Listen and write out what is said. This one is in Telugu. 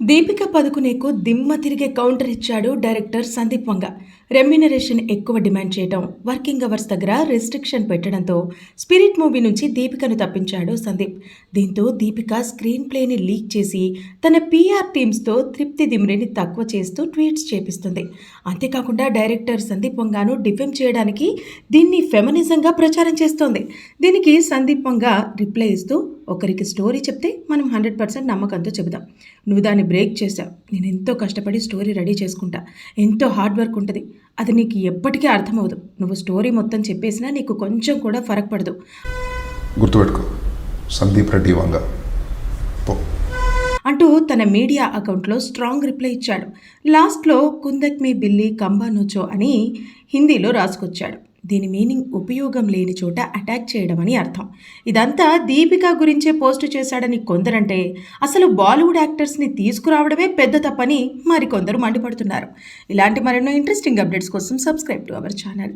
దీపిక పదుకునేకు దిమ్మ తిరిగే కౌంటర్ ఇచ్చాడు డైరెక్టర్ సందీప్ వంగ. రెమ్యునరేషన్ ఎక్కువ డిమాండ్ చేయడం, వర్కింగ్ అవర్స్ దగ్గర రెస్ట్రిక్షన్ పెట్టడంతో స్పిరిట్ మూవీ నుంచి దీపికను తప్పించాడు సందీప్. దీంతో దీపిక స్క్రీన్ ప్లేని లీక్ చేసి తన పీఆర్ టీమ్స్తో తృప్తి దిమ్రిని తక్కువ చేస్తూ ట్వీట్స్ చేపిస్తుంది. అంతేకాకుండా డైరెక్టర్ సందీప్ వంగాను డిఫెమ్ చేయడానికి దీన్ని ఫెమినిజంగా ప్రచారం చేస్తోంది. దీనికి సందీప్ వంగ రిప్లై ఇస్తూ, ఒకరికి స్టోరీ చెప్తే మనం 100% నమ్మకంతో చెబుదాం. నువ్వు దాన్ని బ్రేక్ చేశావు. నేను ఎంతో కష్టపడి స్టోరీ రెడీ చేసుకుంటా, ఎంతో హార్డ్ వర్క్ ఉంటుంది. అది నీకు ఎప్పటికీ అర్థమవుదు. నువ్వు స్టోరీ మొత్తం చెప్పేసినా నీకు కొంచెం కూడా ఫరక్ పడదు. గుర్తుపెట్టుకో, సందీప్ రెడ్డి వంగ అంటూ తన మీడియా అకౌంట్లో స్ట్రాంగ్ రిప్లై ఇచ్చాడు. లాస్ట్లో కుందక్ మీ బిల్లి కంబా నోచో అని హిందీలో రాసుకొచ్చాడు. దీని మీనింగ్ ఉపయోగం లేని చోట అటాక్ చేయడం అని అర్థం. ఇదంతా దీపిక గురించే పోస్టు చేశాడని కొందరంటే, అసలు బాలీవుడ్ యాక్టర్స్ని తీసుకురావడమే పెద్ద తప్పని మరికొందరు మండిపడుతున్నారు. ఇలాంటి మరెన్నో ఇంట్రెస్టింగ్ అప్డేట్స్ కోసం సబ్స్క్రైబ్ టు అవర్ ఛానల్.